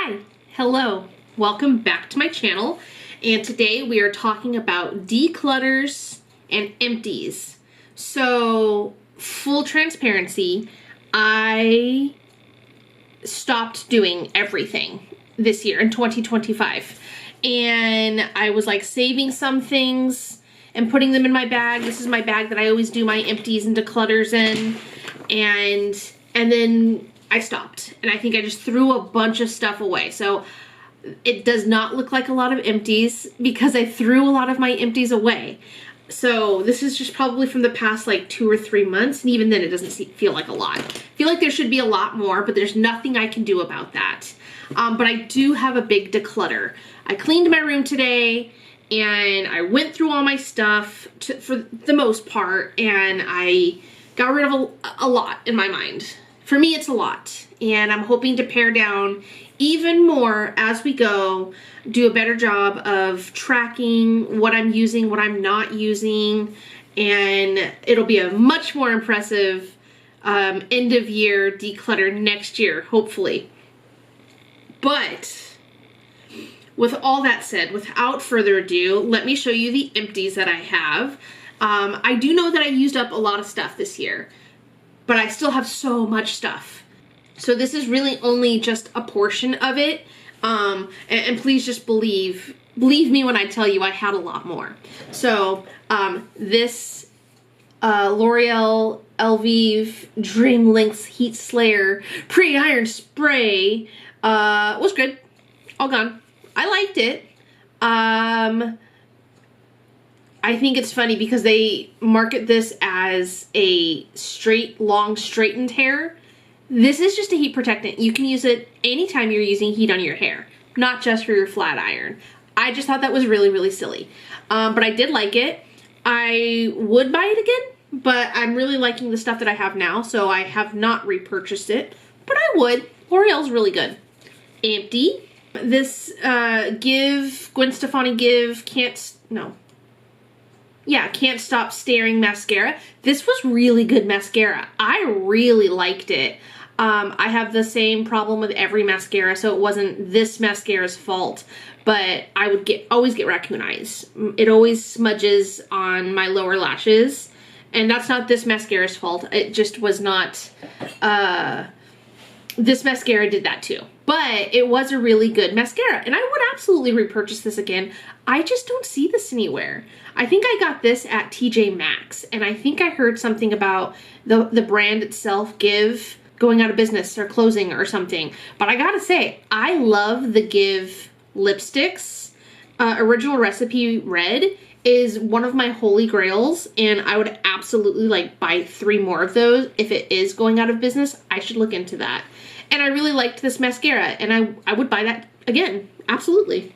Hi, hello, welcome back to my channel, and today we are talking about declutters and empties. So, full transparency, I stopped doing everything this year in 2025, and I was like saving some things and putting them in my bag. This is my bag that I always do my empties and declutters in, and then I stopped, and I think I just threw a bunch of stuff away. So it does not look like a lot of empties because I threw a lot of my empties away. So this is just probably from the past like 2 or 3 months, and even then it doesn't feel like a lot. I feel like there should be a lot more, but there's nothing I can do about that. But I do have a big declutter. I cleaned my room today, and I went through all my stuff for the most part, and I got rid of a lot in my mind. For me, it's a lot, and I'm hoping to pare down even more as we go, do a better job of tracking what I'm using, what I'm not using, and it'll be a much more impressive end of year declutter next year, hopefully. But with all that said, without further ado, let me show you the empties that I have. I do know that I used up a lot of stuff this year, but I still have so much stuff. So this is really only just a portion of it. And please just believe me when I tell you I had a lot more. So this L'Oreal Elvive Dream Lynx Heat Slayer pre-iron spray was good. All gone. I liked it. I think it's funny because they market this as a long straightened hair. This is just a heat protectant. You can use it anytime you're using heat on your hair, not just for your flat iron. I just thought that was really, really silly. But I did like it. I would buy it again, but I'm really liking the stuff that I have now, so I have not repurchased it, but I would. L'Oreal's really good. Empty. This Gwen Stefani Can't Stop Staring mascara. This was really good mascara. I really liked it. I have the same problem with every mascara, so it wasn't this mascara's fault, but I would always get raccoon eyes. It always smudges on my lower lashes, and that's not this mascara's fault. It just was not, this mascara did that too. But it was a really good mascara, and I would absolutely repurchase this again. I just don't see this anywhere. I think I got this at TJ Maxx, and I think I heard something about the brand itself, Give, going out of business or closing or something. But I gotta say, I love the Give lipsticks. Original Recipe Red is one of my holy grails, and I would absolutely buy 3 more of those. If it is going out of business, I should look into that. And I really liked this mascara, and I would buy that again, absolutely.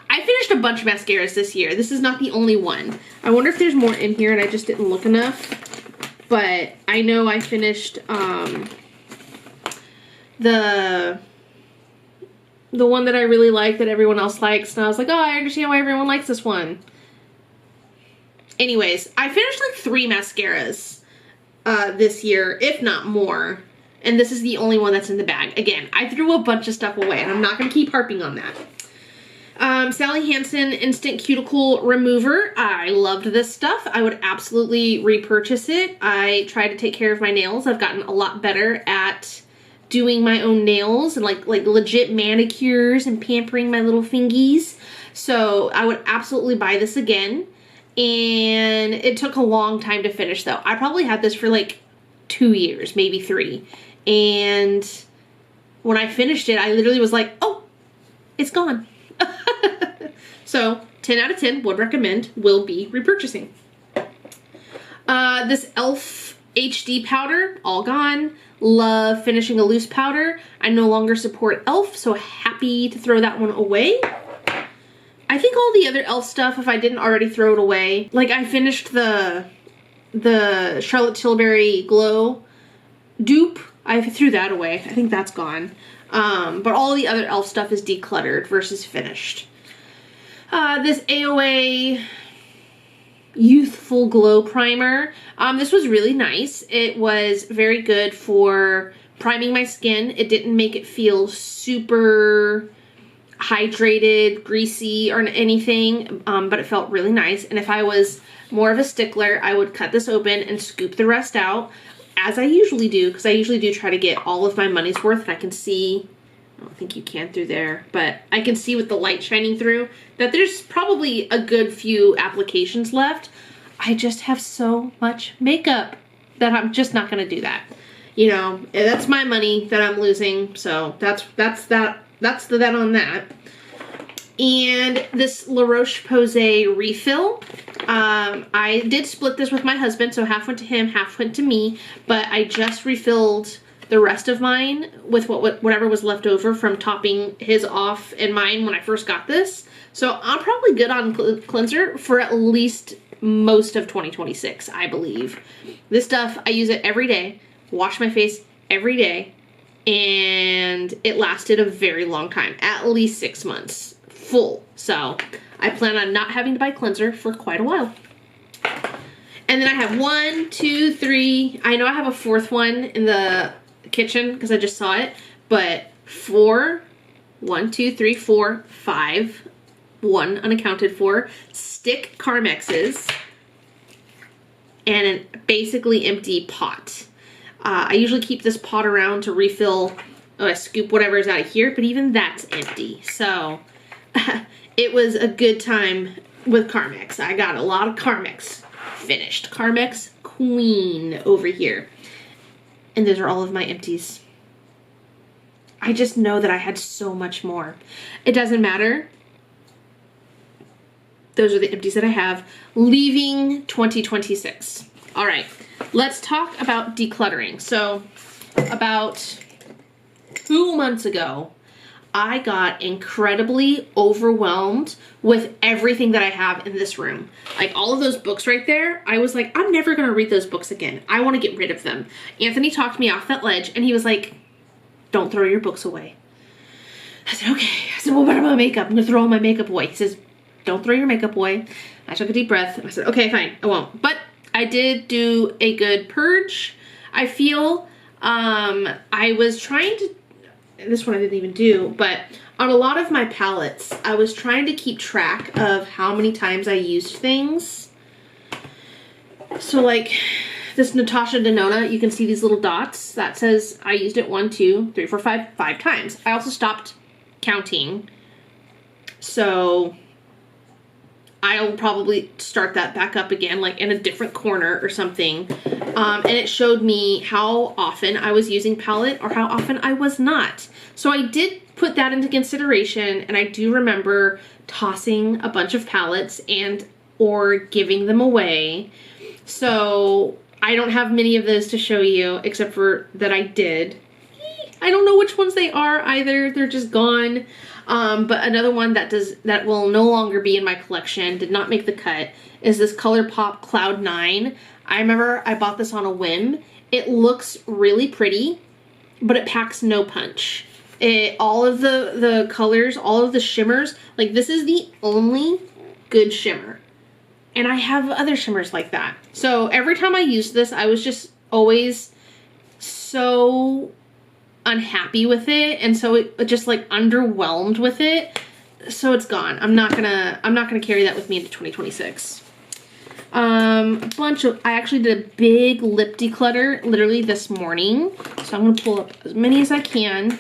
I finished a bunch of mascaras this year. This is not the only one. I wonder if there's more in here and I just didn't look enough. But I know I finished the one that I really like that everyone else likes, and I was like, oh, I understand why everyone likes this one. Anyways, I finished 3 mascaras this year, if not more. And this is the only one that's in the bag. Again, I threw a bunch of stuff away, and I'm not going to keep harping on that. Sally Hansen Instant Cuticle Remover. I loved this stuff. I would absolutely repurchase it. I try to take care of my nails. I've gotten a lot better at doing my own nails and like legit manicures and pampering my little fingies. So I would absolutely buy this again. And it took a long time to finish though. I probably had this for 2 years, maybe 3. And when I finished it, I literally was like, oh, it's gone. So 10 out of 10 would recommend, will be repurchasing. This e.l.f. HD powder, all gone. Love finishing a loose powder. I no longer support e.l.f., so happy to throw that one away. I think all the other e.l.f. stuff, if I didn't already throw it away, I finished the Charlotte Tilbury Glow dupe. I threw that away. I think that's gone. But all the other e.l.f. stuff is decluttered versus finished. This AOA Youthful Glow Primer. This was really nice. It was very good for priming my skin. It didn't make it feel super hydrated, greasy, or anything, but it felt really nice. And if I was more of a stickler, I would cut this open and scoop the rest out, as I usually do, because I usually do try to get all of my money's worth. And I can see, I don't think you can through there, but I can see with the light shining through that there's probably a good few applications left. I just have so much makeup that I'm just not going to do that. You know, that's my money that I'm losing, so that's that on that. And this La Roche-Posay refill, I did split this with my husband, so half went to him, half went to me, but I just refilled the rest of mine with whatever was left over from topping his off and mine when I first got this. So I'm probably good on cleanser for at least most of 2026, I believe. This stuff, I use it every day, wash my face every day, and it lasted a very long time, at least 6 months full. So I plan on not having to buy cleanser for quite a while. And then I have 1, 2, 3, I know I have a fourth one in the kitchen because I just saw it, but 4, 1, 2, 3, 4, 5, 1 unaccounted for, stick Carmexes, and a basically empty pot. I usually keep this pot around to refill, I scoop whatever is out of here, but even that's empty. So it was a good time with Carmex. I got a lot of Carmex finished. Carmex queen over here. And those are all of my empties. I just know that I had so much more. It doesn't matter. Those are the empties that I have, leaving 2026. All right, let's talk about decluttering. So about 2 months ago, I got incredibly overwhelmed with everything that I have in this room. Like all of those books right there, I was like, I'm never gonna read those books again. I wanna get rid of them. Anthony talked me off that ledge and he was like, don't throw your books away. I said, okay. I said, well, what about my makeup? I'm gonna throw all my makeup away. He says, don't throw your makeup away. I took a deep breath and I said, okay, fine, I won't. But I did do a good purge, I feel. I was trying to, this one I didn't even do, but on a lot of my palettes, I was trying to keep track of how many times I used things. So like this Natasha Denona, you can see these little dots. That says I used it 1, 2, 3, 4, 5 times. I also stopped counting. So I'll probably start that back up again, like in a different corner or something. And it showed me how often I was using palette or how often I was not. So I did put that into consideration, and I do remember tossing a bunch of palettes and or giving them away. So I don't have many of those to show you, except for that I did. I don't know which ones they are either. They're just gone. But another one that will no longer be in my collection, did not make the cut, is this ColourPop Cloud 9. I remember I bought this on a whim. It looks really pretty, but it packs no punch. All of the colors, all of the shimmers, like this is the only good shimmer. And I have other shimmers like that. So every time I used this, I was just always so unhappy with it, and so it just like underwhelmed with it. So it's gone. I'm not gonna carry that with me into 2026. I actually did a big lip declutter literally this morning, so I'm gonna pull up as many as I can.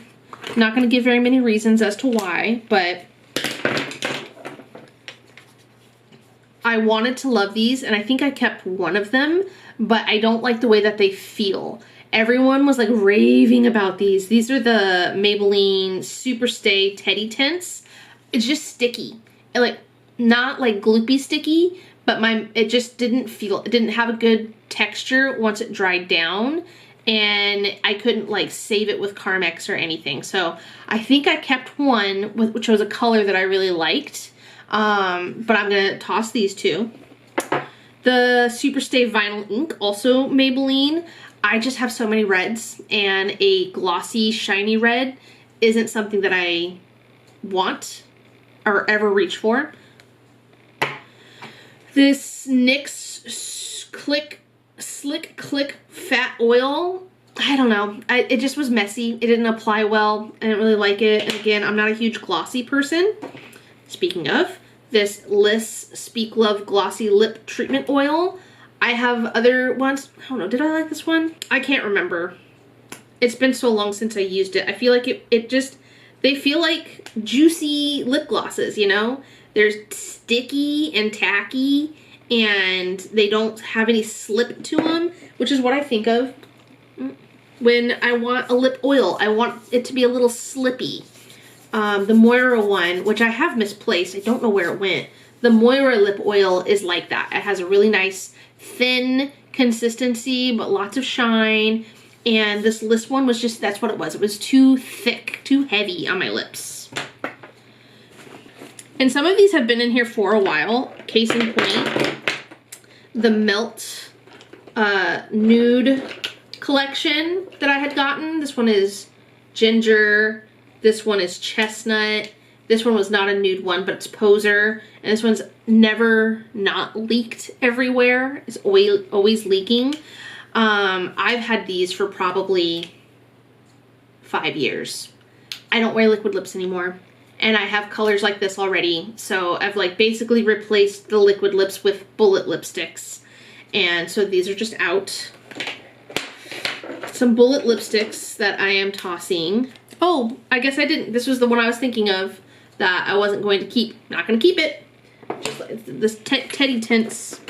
Not gonna give very many reasons as to why, but I wanted to love these, and I think I kept one of them, but I don't like the way that they feel. Everyone was like raving about these. These are the Maybelline Super Stay Teddy Tints. It's just sticky. And like, not like gloopy sticky, but it just didn't feel, it didn't have a good texture once it dried down. And I couldn't like save it with Carmex or anything. So I think I kept one, which was a color that I really liked. But I'm gonna toss these two. The Super Stay Vinyl Ink, also Maybelline. I just have so many reds, and a glossy, shiny red isn't something that I want or ever reach for. This NYX Slick Click Fat Oil. I don't know. It just was messy. It didn't apply well. I didn't really like it. And again, I'm not a huge glossy person. Speaking of, this Liss Speak Love Glossy Lip Treatment Oil. I have other ones. I don't know. Did I like this one? I can't remember. It's been so long since I used it. I feel like it just, they feel like juicy lip glosses, you know? They're sticky and tacky, and they don't have any slip to them, which is what I think of when I want a lip oil. I want it to be a little slippy. The Moira one, which I have misplaced, I don't know where it went. The Moira lip oil is like that. It has a really nice thin consistency, but lots of shine. And this Liss one was just, that's what it was. It was too thick, too heavy on my lips. And some of these have been in here for a while. Case in point, the Melt Nude collection that I had gotten. This one is ginger. This one is chestnut. This one was not a nude one, but it's Poser. And this one's never not leaked everywhere. It's always leaking. I've had these for probably 5 years. I don't wear liquid lips anymore. And I have colors like this already. So I've like basically replaced the liquid lips with bullet lipsticks. And so these are just out. Some bullet lipsticks that I am tossing. Oh, I guess I didn't. This was the one I was thinking of that I wasn't going to keep. Not going to keep it. Just like this Teddy Tints.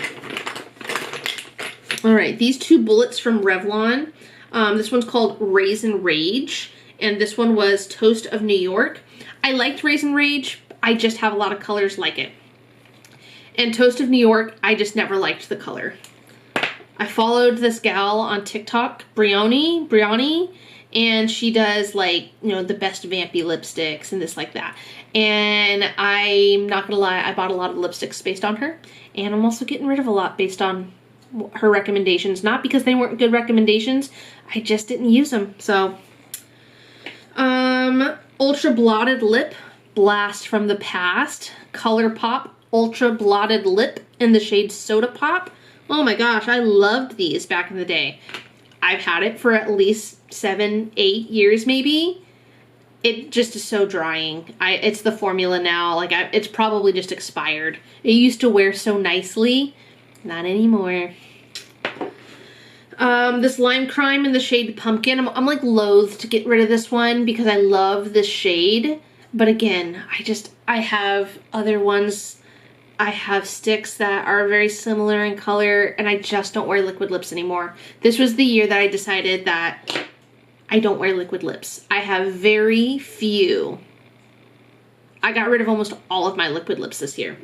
All right, these two bullets from Revlon. This one's called Raisin Rage, and this one was Toast of New York. I liked Raisin Rage. I just have a lot of colors like it. And Toast of New York, I just never liked the color. I followed this gal on TikTok, Brioni, and she does like, you know, the best vampy lipsticks and this like that. And I'm not gonna lie, I bought a lot of lipsticks based on her, and I'm also getting rid of a lot based on her recommendations. Not because they weren't good recommendations, I just didn't use them. So, Ultra Blotted Lip, Blast from the Past, ColourPop Ultra Blotted Lip in the shade Soda Pop. Oh my gosh, I loved these back in the day. I've had it for at least 7, 8 years maybe. It just is so drying. It's the formula now. Like, it's probably just expired. It used to wear so nicely. Not anymore. This Lime Crime in the shade Pumpkin. I'm like loath to get rid of this one because I love this shade. But again, I have other ones. I have sticks that are very similar in color, and I just don't wear liquid lips anymore. This was the year that I decided that I don't wear liquid lips. I have very few. I got rid of almost all of my liquid lips this year.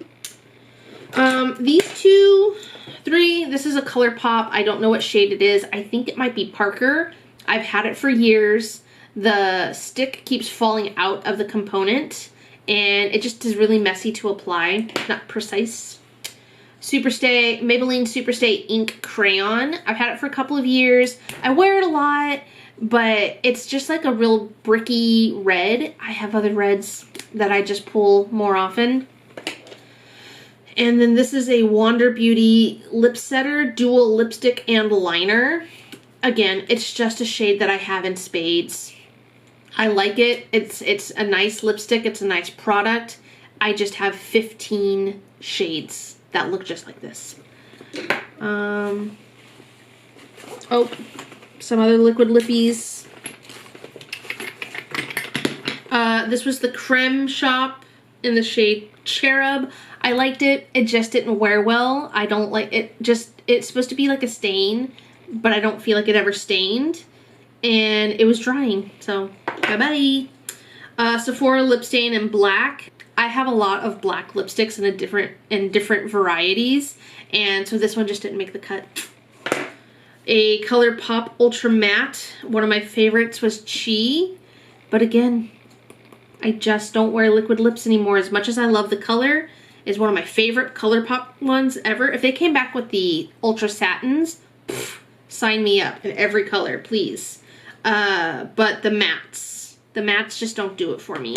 These 2, 3, this is a ColourPop. I don't know what shade it is. I think it might be Parker. I've had it for years. The stick keeps falling out of the component, and it just is really messy to apply. Not precise. Superstay, Maybelline Superstay Ink Crayon. I've had it for a couple of years. I wear it a lot, but it's just like a real bricky red. I have other reds that I just pull more often. And then this is a Wander Beauty Lip Setter Dual Lipstick and Liner. Again, it's just a shade that I have in spades. I like it. It's a nice lipstick. It's a nice product. I just have 15 shades that look just like this. Oh, some other liquid lippies. This was the Creme Shop in the shade Cherub. I liked it. It just didn't wear well. I don't like it. It's supposed to be like a stain, but I don't feel like it ever stained. And it was drying, so bye-bye. Sephora Lip Stain in Black. I have a lot of black lipsticks in different varieties, and so this one just didn't make the cut. A ColourPop Ultra Matte. One of my favorites was Chi, but again, I just don't wear liquid lips anymore. As much as I love the color, it's one of my favorite ColourPop ones ever. If they came back with the Ultra Satins, sign me up in every color, please. But the mattes just don't do it for me.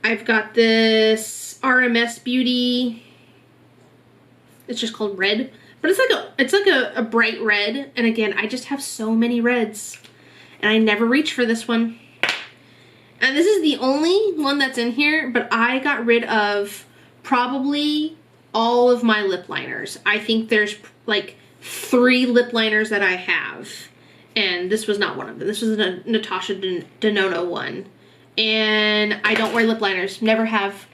I've got this RMS Beauty, it's just called Red But it's like a bright red. And again, I just have so many reds. And I never reach for this one. And this is the only one that's in here, but I got rid of probably all of my lip liners. I think there's like 3 lip liners that I have. And this was not one of them. This was a Natasha Denona one. And I don't wear lip liners. Never have.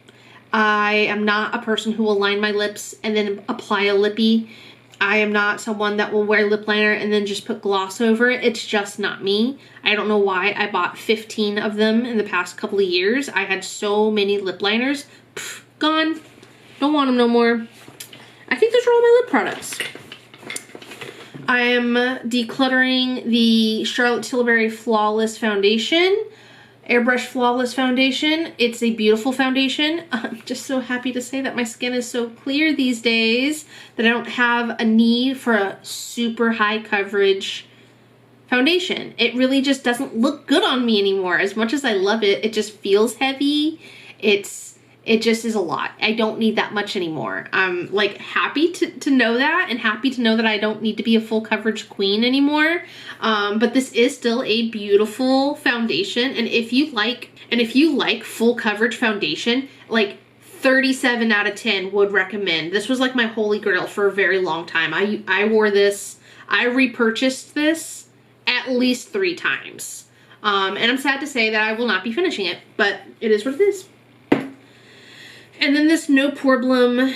I am not a person who will line my lips and then apply a lippy. I am not someone that will wear lip liner and then just put gloss over it. It's just not me. I don't know why I bought 15 of them in the past couple of years. I had so many lip liners. Pff, gone. Don't want them no more. I think those are all my lip products. I am decluttering the Charlotte Tilbury Flawless Foundation. Airbrush Flawless Foundation. It's a beautiful foundation. I'm just so happy to say that my skin is so clear these days that I don't have a need for a super high coverage foundation. It really just doesn't look good on me anymore. As much as I love it, it just feels heavy. It just is a lot. I don't need that much anymore. I'm like happy to know that, and happy to know that I don't need to be a full coverage queen anymore. But this is still a beautiful foundation. And if you like full coverage foundation, like 37 out of 10 would recommend. This was like my holy grail for a very long time. I wore this, I repurchased this at least 3 times. And I'm sad to say that I will not be finishing it, but it is what it is. And then this No Problem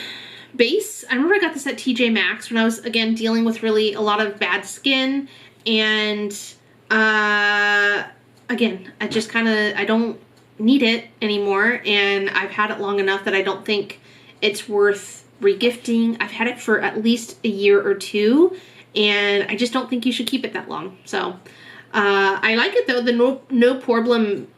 base. I remember I got this at TJ Maxx when I was, again, dealing with really a lot of bad skin. And, again, I just kind of, I don't need it anymore. And I've had it long enough that I don't think it's worth regifting. I've had it for at least a year or 2. And I just don't think you should keep it that long. So, I like it, though. The No Problem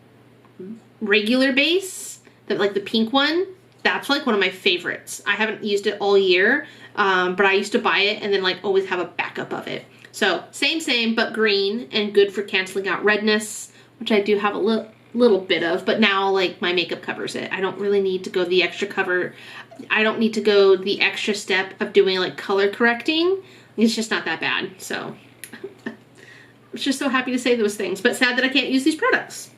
regular base, like the pink one. That's like one of my favorites. I haven't used it all year, but I used to buy it and then like always have a backup of it. So same, but green and good for canceling out redness, which I do have a little bit of, but now like my makeup covers it. I don't really need to go the extra cover. I don't need to go the extra step of doing like color correcting. It's just not that bad. So I was just so happy to say those things, but sad that I can't use these products.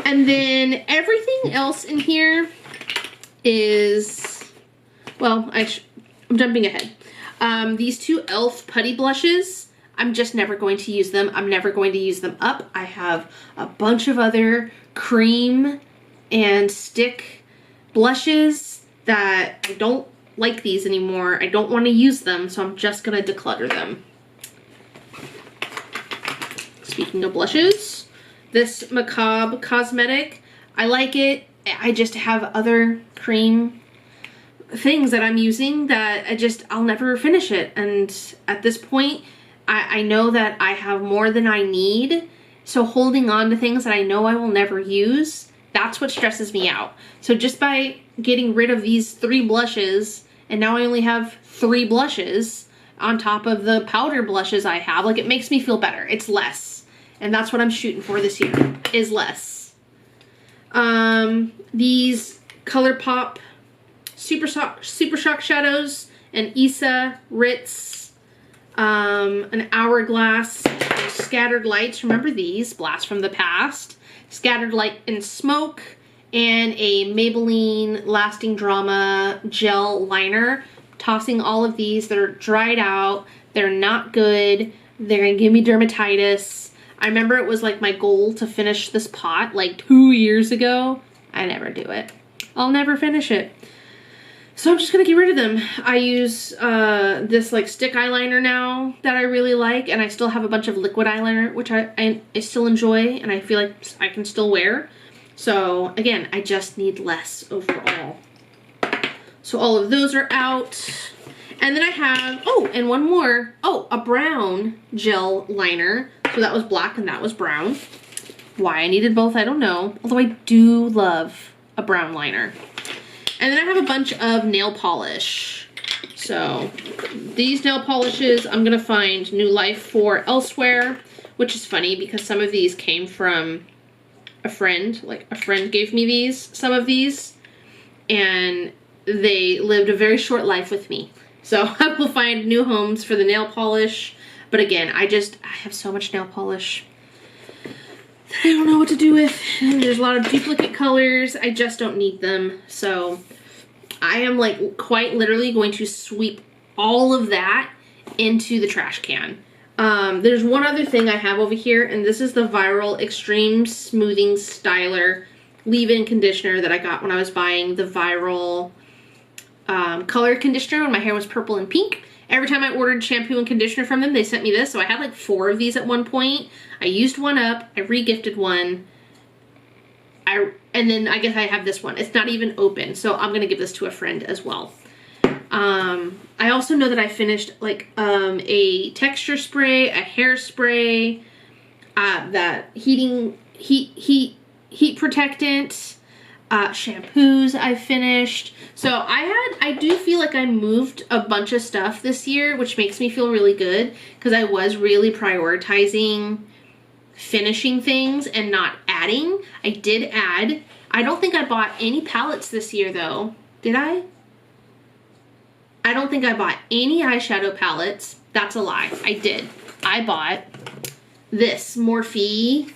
And then everything else in here is, well, I'm jumping ahead. These 2 e.l.f. putty blushes, I'm just never going to use them. I'm never going to use them up. I have a bunch of other cream and stick blushes that I don't like these anymore. I don't want to use them, so I'm just going to declutter them. Speaking of blushes, this Macabre Cosmetic, I like it. I just have other cream things that I'm using that I'll never finish it. And at this point, I know that I have more than I need. So holding on to things that I know I will never use, that's what stresses me out. So just by getting rid of these 3 blushes, and now I only have 3 blushes on top of the powder blushes I have, like it makes me feel better. It's less. And that's what I'm shooting for this year, is less. These ColourPop Super Shock Shadows, and Issa Ritz, an Hourglass, Scattered Lights. Remember these? Blast from the Past. Scattered Light and Smoke, and a Maybelline Lasting Drama Gel Liner. Tossing all of these. They're dried out. They're not good. They're gonna give me dermatitis. I remember it was like my goal to finish this pot like 2 years ago. I never do it. I'll never finish it. So I'm just gonna get rid of them. I use this like stick eyeliner now that I really like, and I still have a bunch of liquid eyeliner, which I still enjoy and I feel like I can still wear. So again, I just need less overall. So all of those are out. And then I have, oh, and one more. Oh, a brown gel liner. So that was black and that was brown. Why I needed both, I don't know. Although I do love a brown liner. And then I have a bunch of nail polish. So these nail polishes I'm gonna find new life for elsewhere, which is funny because some of these came from a friend. Like a friend gave me some of these, and they lived a very short life with me. So I will find new homes for the nail polish. But again, I have so much nail polish that I don't know what to do with. And there's a lot of duplicate colors. I just don't need them. So I am like quite literally going to sweep all of that into the trash can. There's one other thing I have over here, and this is the Viral Extreme Smoothing Styler leave-in conditioner that I got when I was buying the Viral color conditioner when my hair was purple and pink. Every time I ordered shampoo and conditioner from them, they sent me this. So I had like 4 of these at one point. I used one up. I re-gifted one. And then I guess I have this one. It's not even open, so I'm gonna give this to a friend as well. I also know that I finished like a texture spray, a hairspray, that heat protectant, shampoos I finished. So I do feel like I moved a bunch of stuff this year, which makes me feel really good because I was really prioritizing finishing things and not adding. I did add. I don't think I bought any palettes this year though. Did I? I don't think I bought any eyeshadow palettes. That's a lie. I did. I bought this Morphe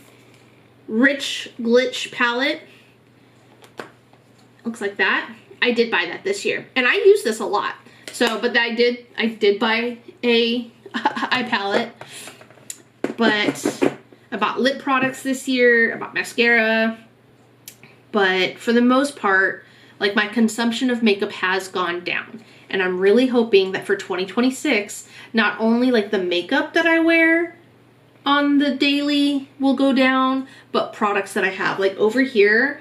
Rich Glitch palette. Looks like that. I did buy that this year. And I use this a lot. So, but I did buy a eye palette. But I bought lip products this year. I bought mascara. But for the most part, like my consumption of makeup has gone down. And I'm really hoping that for 2026, not only like the makeup that I wear on the daily will go down, but products that I have. Like over here,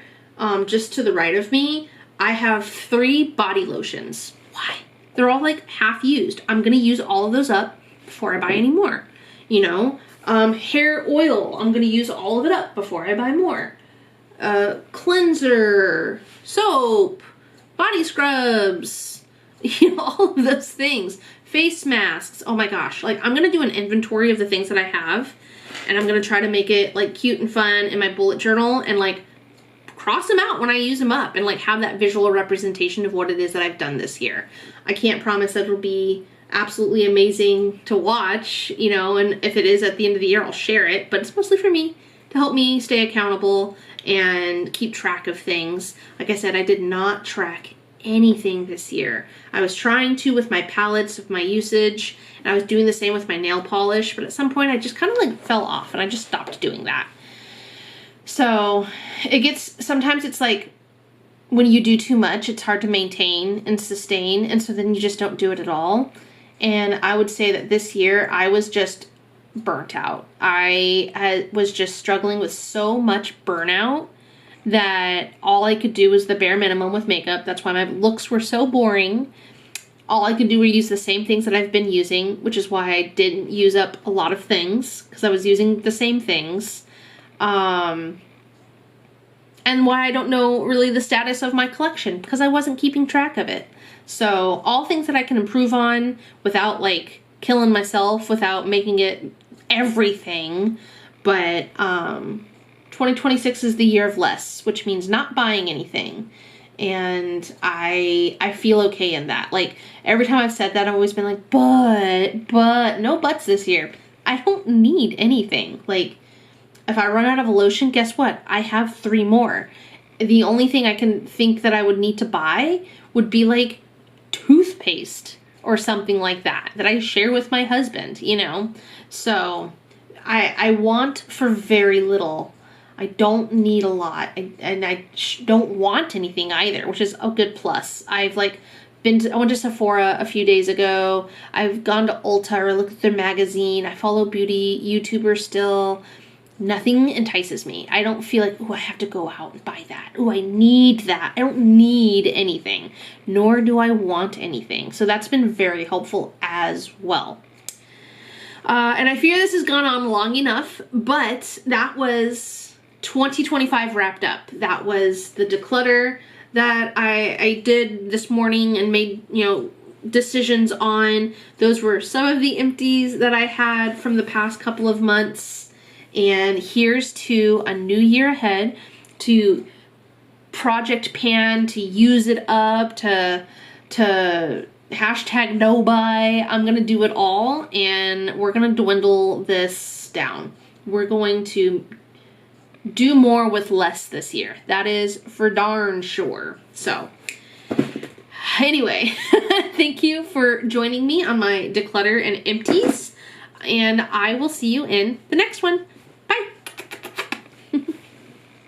just to the right of me, I have 3 body lotions. Why? They're all like half used. I'm gonna use all of those up before I buy any more. You know, hair oil, I'm gonna use all of it up before I buy more. Cleanser, soap, body scrubs, you know, all of those things. Face masks. Oh my gosh. Like I'm gonna do an inventory of the things that I have, and I'm gonna try to make it like cute and fun in my bullet journal and like cross them out when I use them up and like have that visual representation of what it is that I've done this year. I can't promise that it'll be absolutely amazing to watch, you know, and if it is at the end of the year, I'll share it, but it's mostly for me to help me stay accountable and keep track of things. Like I said, I did not track anything this year. I was trying to with my palettes of my usage, and I was doing the same with my nail polish, but at some point I just kind of like fell off and I just stopped doing that. So sometimes it's like when you do too much, it's hard to maintain and sustain, and so then you just don't do it at all. And I would say that this year I was just burnt out. I was just struggling with so much burnout that all I could do was the bare minimum with makeup. That's why my looks were so boring. All I could do were use the same things that I've been using, which is why I didn't use up a lot of things, because I was using the same things. And why I don't know really the status of my collection, because I wasn't keeping track of it. So all things that I can improve on without like killing myself, without making it everything. But 2026 is the year of less, which means not buying anything. And I feel okay in that. Like every time I've said that, I've always been like, but no buts this year. I don't need anything. Like if I run out of a lotion, guess what? I have 3 more. The only thing I can think that I would need to buy would be like toothpaste or something like that I share with my husband, you know? So I want for very little. I don't need a lot, and I don't want anything either, which is a good plus. I've like I went to Sephora a few days ago. I've gone to Ulta or looked at their magazine. I follow beauty YouTubers still. Nothing entices me. I don't feel like, oh, I have to go out and buy that. Oh, I need that. I don't need anything, nor do I want anything. So that's been very helpful as well. And I fear this has gone on long enough, but that was 2025 wrapped up. That was the declutter that I did this morning and made, you know, decisions on. Those were some of the empties that I had from the past couple of months. And here's to a new year ahead, to project pan, to use it up, to hashtag no buy. I'm gonna do it all, and we're gonna dwindle this down. We're going to do more with less this year. That is for darn sure. So anyway, thank you for joining me on my declutter and empties, and I will see you in the next one.